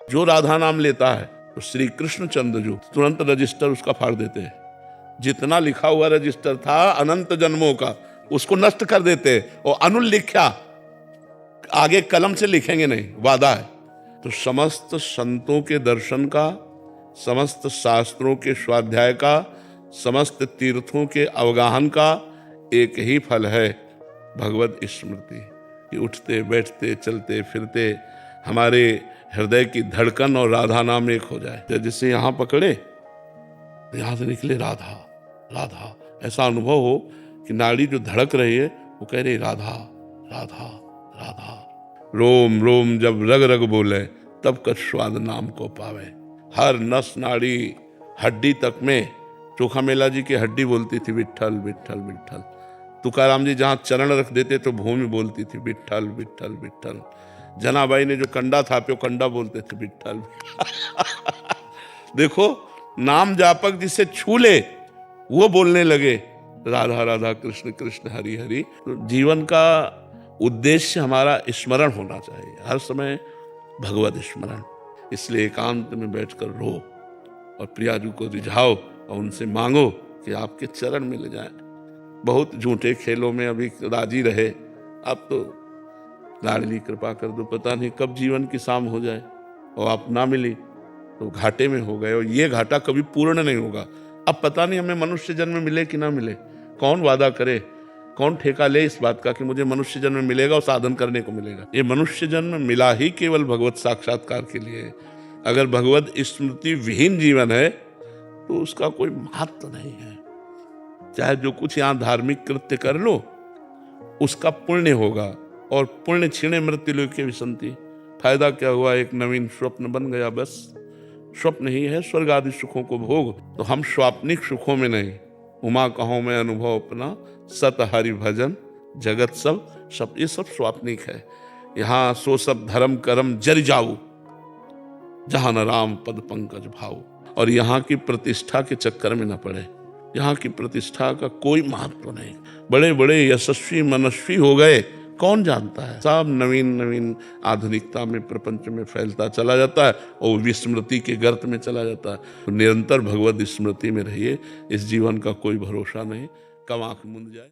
जो राधा नाम लेता है तो श्री कृष्ण चंद्र जो तुरंत रजिस्टर उसका फाड़ देते हैं। जितना लिखा हुआ रजिस्टर था अनंत जन्मों का उसको नष्ट कर देते हैं। और अनुलिख्या आगे कलम से लिखेंगे नहीं, वादा है। तो समस्त संतों के दर्शन का, समस्त शास्त्रों के स्वाध्याय का, समस्त तीर्थों के अवगाहन का एक ही फल है, भगवत स्मृति। कि उठते बैठते चलते फिरते हमारे हृदय की धड़कन और राधा नाम एक हो जाए। जैसे यहाँ पकड़े तो यहाँ से निकले राधा राधा, ऐसा अनुभव हो कि नाड़ी जो धड़क रही है वो कह रही राधा राधा राधा। रोम रोम जब रग रग बोले तब कछ स्वाद नाम को पावे। हर नस नाड़ी हड्डी तक में चोखा मेला जी की हड्डी बोलती थी विट्ठल विट्ठल विट्ठल। तुकाराम जी जहाँ चरण रख देते तो भूमि बोलती थी विट्ठल विट्ठल विट्ठल। जनाबाई ने जो कंडा था पे कंडा बोलते थे विट्ठल। देखो नाम जापक जिसे छू ले वो बोलने लगे राधा राधा कृष्ण कृष्ण हरि हरि। तो जीवन का उद्देश्य हमारा स्मरण होना चाहिए, हर समय भगवत स्मरण। इसलिए एकांत में बैठकर रो और प्रियाजू को रिझाओ और उनसे मांगो कि आपके चरण मिल जाए। बहुत झूठे खेलों में अभी राजी रहे, अब तो लाडली कृपा कर दो, पता नहीं कब जीवन की शाम हो जाए और आप ना मिली तो घाटे में हो गए। और ये घाटा कभी पूर्ण नहीं होगा। अब पता नहीं हमें मनुष्य जन्म मिले कि ना मिले, कौन वादा करे, कौन ठेका ले इस बात का कि मुझे मनुष्य जन्म मिलेगा और साधन करने को मिलेगा। ये मनुष्य जन्म मिला ही केवल भगवत साक्षात्कार के लिए। अगर भगवत स्मृति विहीन जीवन है तो उसका कोई महत्व नहीं है। चाहे जो कुछ यहाँ धार्मिक कृत्य कर लो उसका पुण्य होगा, और पुण्य क्षीणे मृत्यु लोके विसंति। फायदा क्या हुआ, एक नवीन स्वप्न बन गया, बस स्वप्न ही है स्वर्ग आदि सुखों को भोग। तो हम स्वाप्निक सुखों में नहीं, उमा कहो में अनुभव अपना, सत हरि भजन जगत सब ये सब स्वाप्निक है। यहाँ सो सब धर्म कर्म जर जाऊ, जहां न राम पद पंकज भाऊ। और यहाँ की प्रतिष्ठा के चक्कर में न पड़े, यहाँ की प्रतिष्ठा का कोई महत्व नहीं। बड़े बड़े यशस्वी मनस्वी हो गए, कौन जानता है। सब नवीन नवीन आधुनिकता में प्रपंच में फैलता चला जाता है और विस्मृति के गर्त में चला जाता है। तो निरंतर भगवत स्मृति में रहिए, इस जीवन का कोई भरोसा नहीं, कब आंख मूंद जाए।